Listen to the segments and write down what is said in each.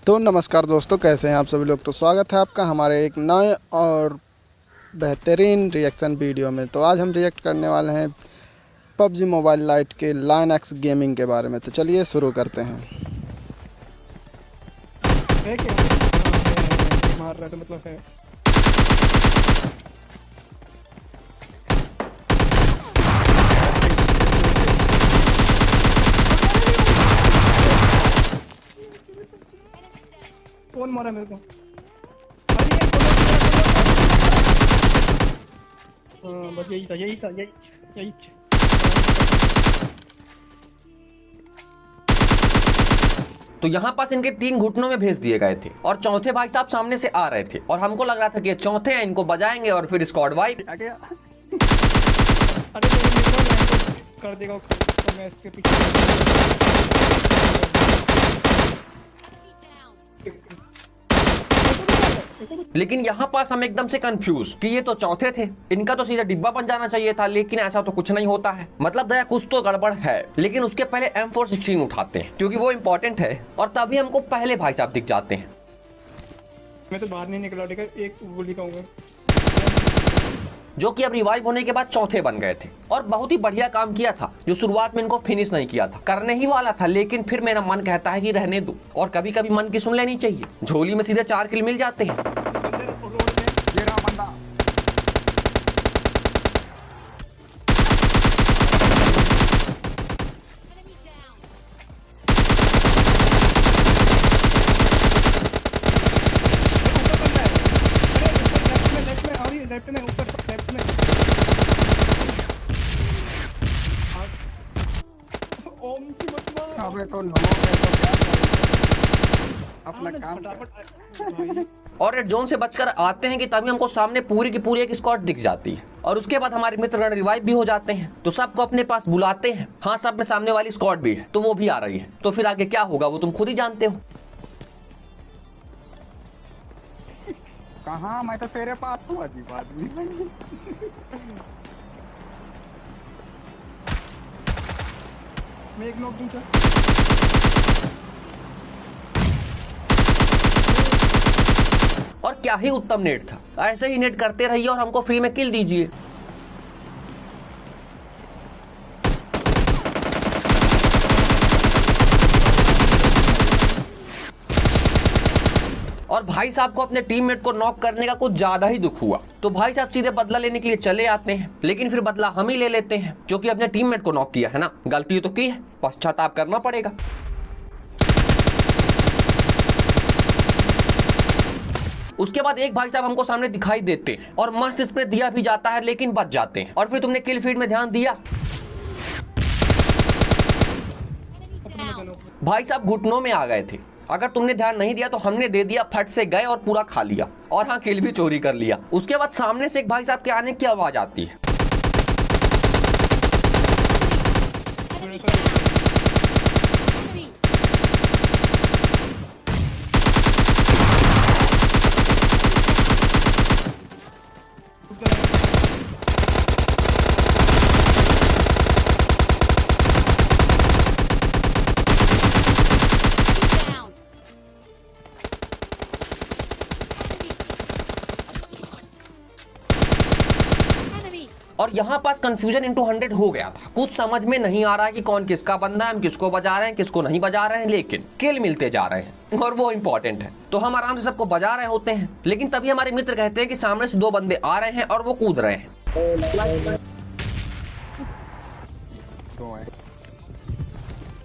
तो नमस्कार दोस्तों, कैसे हैं आप सभी लोग। तो स्वागत है आपका हमारे एक नए और बेहतरीन रिएक्शन वीडियो में। तो आज हम रिएक्ट करने वाले हैं पबजी मोबाइल लाइट के लाइन एक्स गेमिंग के बारे में। तो चलिए शुरू करते हैं। है क्या? है मार रहा था मतलब है। कौन मारा मेरे को? हाँ बस यही था यही। तो यहाँ पास इनके 3 घुटनों में भेज दिए गए थे और चौथे भाई साहब सामने से आ रहे थे और हमको लग रहा था कि ये चौथे हैं, इनको बजाएंगे और फिर स्क्वाड वाइप। आ गया। अरे मेरे कर देगा तो मैं इसके लेकिन यहाँ पास हम एकदम से कंफ्यूज कि ये तो चौथे थे, इनका तो सीधा डिब्बा बन जाना चाहिए था। लेकिन ऐसा तो कुछ नहीं होता है। मतलब दया कुछ तो गड़बड़ है। लेकिन उसके पहले M416 उठाते हैं क्योंकि वो इंपॉर्टेंट है और तभी हमको पहले भाई साहब दिख जाते हैं। मैं तो बाहर नहीं निकला, ठीक है, एक गोली खाऊंगा। जो कि अब रिवाइव होने के बाद चौथे बन गए थे और बहुत ही बढ़िया काम किया था। जो शुरुआत में इनको फिनिश नहीं किया था, करने ही वाला था, लेकिन फिर मेरा मन कहता है कि रहने दो। और कभी कभी मन की सुन लेनी चाहिए। झोली में सीधे 4 किल मिल जाते हैं। लेफ्ट में ऊपर लेफ्ट में ओम की बचवा। अबे तो नो है तो क्या अपना काम फटाफट। और रेड जोन से बचकर आते हैं कि तभी हमको सामने पूरी की पूरी एक स्क्वाड दिख जाती है और उसके बाद हमारे मित्रगण रिवाइव भी हो जाते हैं। तो सबको अपने पास बुलाते हैं। हाँ, सब में सामने वाली स्क्वाड भी है तो वो भी आ रही है। तो फिर आगे क्या होगा वो तुम खुद ही जानते हो। कहाँ? मैं तो तेरे पास हूँ अजीब आदमी। मैं एक नॉक दूं क्या? और क्या ही उत्तम नेट था। ऐसे ही नेट करते रहिए और हमको फ्री में किल दीजिए। और भाई साहब को अपने टीममेट को नॉक करने का कुछ ज्यादा ही दुख हुआ तो भाई साहब सीधे बदला लेने के लिए चले आते हैं। लेकिन फिर बदला हम ही ले लेते हैं क्योंकि अपने टीममेट को नॉक किया है ना, गलती तो की है, पश्चाताप करना पड़ेगा। उसके बाद एक भाई साहब हमको सामने दिखाई देते हैं और मस्त स्प्रे दिया भी जाता है लेकिन बच जाते हैं। और फिर तुमने किल फीड में ध्यान दिया, भाई साहब घुटनों में आ गए थे। अगर तुमने ध्यान नहीं दिया तो हमने दे दिया, फट से गए और पूरा खा लिया। और हाँ, किल भी चोरी कर लिया। उसके बाद सामने से एक भाई साहब के आने की आवाज आती है। और यहाँ पास कंफ्यूजन इनटू 100 हो गया था। कुछ समझ में नहीं आ रहा है कि कौन किसका बंदा है, हम किसको बजा रहे हैं, किसको नहीं बजा रहे हैं। लेकिन किल मिलते जा रहे हैं और वो इंपॉर्टेंट है। तो हम आराम से सबको बजा रहे होते हैं। लेकिन तभी हमारे मित्र कहते हैं कि सामने से 2 बंदे आ रहे हैं और वो कूद रहे हैं।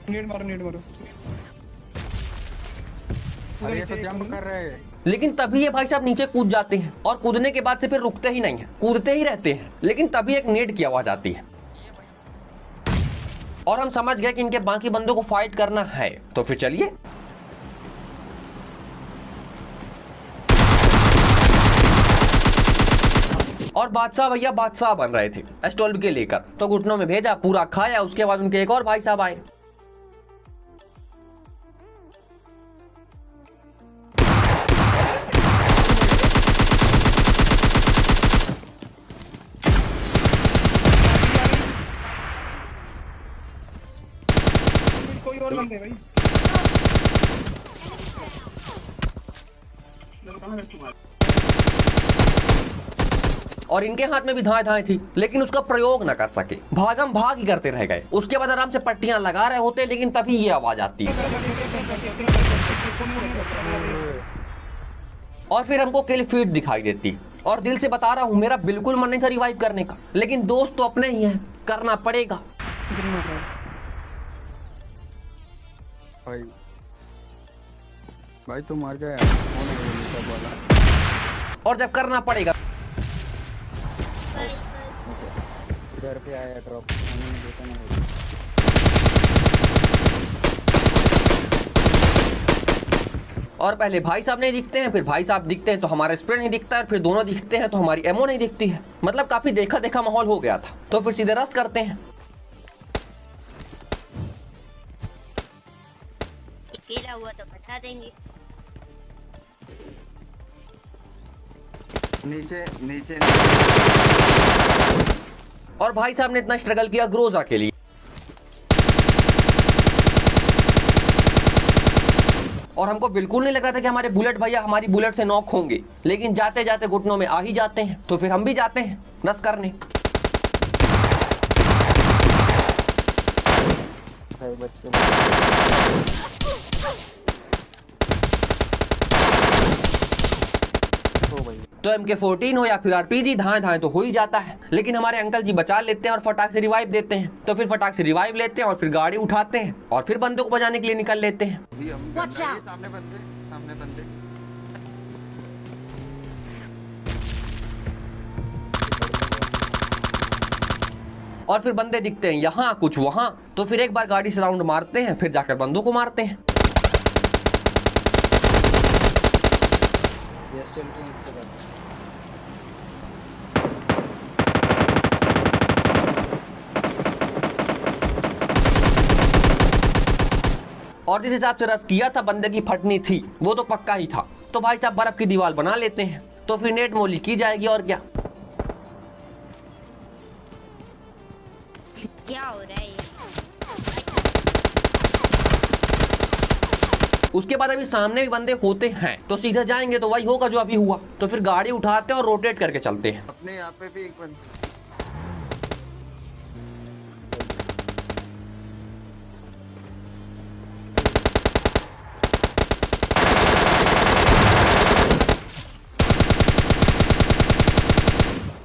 नेट मारो। अरे ये तो जंप कर रहे हैं। लेकिन तभी ये भाई साहब नीचे कूद जाते हैं और कूदने के बाद से फिर रुकते ही नहीं है, कूदते ही रहते हैं। लेकिन तभी एक नेट की आवाज आती है और हम समझ गए कि इनके बाकी बंदों को फाइट करना है। तो फिर चलिए। और बादशाह भैया बादशाह बन रहे थे S12 के लेकर। तो घुटनों में भेजा, पूरा खाया। उसके बाद उनके एक और भाई साहब आए। कोई और बंदे भाई। और इनके हाथ में भी धाए धाए थी, लेकिन उसका प्रयोग न कर सके, भागम भाग ही करते रह गए। उसके बाद आराम से पट्टियां लगा रहे होते, लेकिन तभी ये आवाज आती है और फिर हमको किल फीड दिखाई देती। और दिल से बता रहा हूं, मेरा बिल्कुल मन नहीं था रिवाइव करने का, लेकिन दोस्त तो अपने ही हैं, करना पड़ेगा। भाई भाई तू मर जाए यार, कौन है ये नीचे वाला? और जब करना पड़ेगा इधर पे आया ड्रॉप, मैंने देखा नहीं। और पहले भाई साहब नहीं दिखते हैं, फिर भाई साहब दिखते हैं तो हमारा स्प्रे नहीं दिखता है, फिर दोनों दिखते हैं तो हमारी एमओ नहीं दिखती है। मतलब काफी देखा देखा माहौल हो गया था, तो फिर सीधे रश करते हैं। अकेला हुआ तो बता देंगे। नीचे नीचे और भाई साहब ने इतना स्ट्रगल किया ग्रोजा के लिए। और हमको बिल्कुल नहीं लग रहा था कि हमारे बुलेट भैया हमारी बुलेट से नॉक होंगे, लेकिन जाते जाते घुटनों में आ ही जाते हैं। तो फिर हम भी जाते हैं रश करने। तो MK14 हो या फिर RPG, धाए धाए तो हो ही जाता है, लेकिन हमारे अंकल जी बचा लेते हैं और फटाक से रिवाइव देते हैं। तो फिर फटाक से रिवाइव लेते हैं और फिर गाड़ी उठाते हैं और फिर बंदे को बजाने के लिए निकल लेते हैं। सामने बंदे और फिर बंदे दिखते हैं यहाँ कुछ वहां, तो फिर एक बार गाड़ी से राउंड मारते हैं, फिर जाकर बंदों को मारते हैं। और जिस हिसाब से रस किया था, बंदे की फटनी थी वो तो पक्का ही था। तो भाई साहब बर्फ की दीवार बना लेते हैं, तो फिर नेट मोली की जाएगी और क्या। क्या हो रहा है ये? उसके बाद अभी सामने भी बंदे होते हैं, तो सीधा जाएंगे तो वही होगा जो अभी हुआ। तो फिर गाड़ी उठाते हैं और रोटेट करके चलते हैं। अपने यहाँ पे भी एक बंदा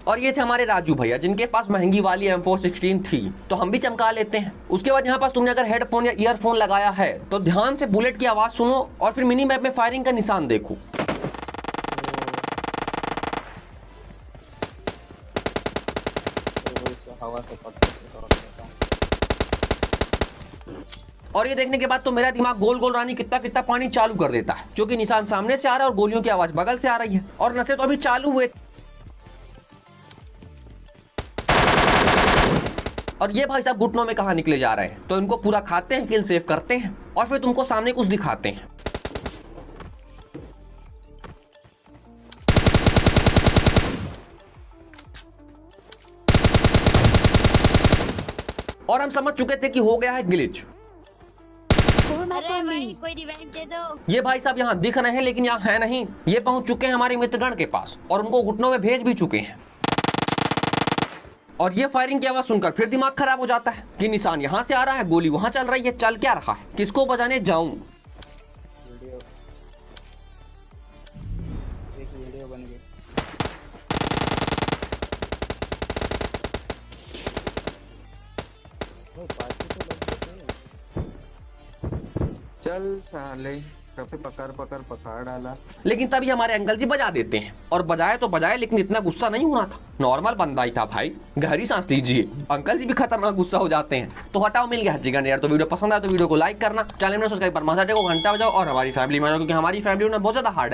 और ये थे हमारे राजू भैया, जिनके पास महंगी वाली M416 थी, तो हम भी चमका लेते हैं। उसके बाद यहाँ पास तुमने अगर हेडफोन या ईयरफोन लगाया है तो ध्यान से बुलेट की आवाज सुनो और फिर मिनी मैप में फायरिंग का निशान देखो। हवा से और ये देखने के बाद तो मेरा दिमाग गोल गोल रानी कितना कितना पानी चालू कर देता है, क्योंकि निशान सामने से आ रहा है और गोलियों की आवाज बगल से आ रही है और नशे तो अभी चालू हुए। और ये भाई साहब घुटनों में कहाँ निकले जा रहे हैं, तो इनको पूरा खाते हैं, किल सेव करते हैं और फिर तुमको सामने कुछ दिखाते हैं। और हम समझ चुके थे कि हो गया है ग्लिच। अरे भाई कोई रिवाइव दे दो। ये भाई साहब यहाँ दिख रहे हैं लेकिन यहाँ है नहीं। ये पहुंच चुके हैं हमारे मित्रगण के पास और उनको घुटनों में भेज भी चुके हैं। और ये फायरिंग की आवाज सुनकर फिर दिमाग खराब हो जाता है कि निशान यहाँ से आ रहा है, गोली वहां चल रही है, चल क्या रहा है, किसको बजाने जाऊं। वीडियो बन गई। चल साले कभी पकड़ डाला। लेकिन तभी हमारे अंकल जी बजा देते हैं और बजाए तो बजाए, लेकिन इतना गुस्सा नहीं होना था, नॉर्मल बंदा ही था भाई, गहरी सांस लीजिए। अंकल जी भी खतरनाक गुस्सा हो जाते हैं। तो हटाओ, मिल गया चिकन यार। तो वीडियो पसंद आया तो वीडियो को लाइक करना, चैनल में सब्सक्राइब पर घंटा बजाओ और हमारी फैमिली में, क्योंकि हमारी फैमिली में बहुत ज्यादा हार्ड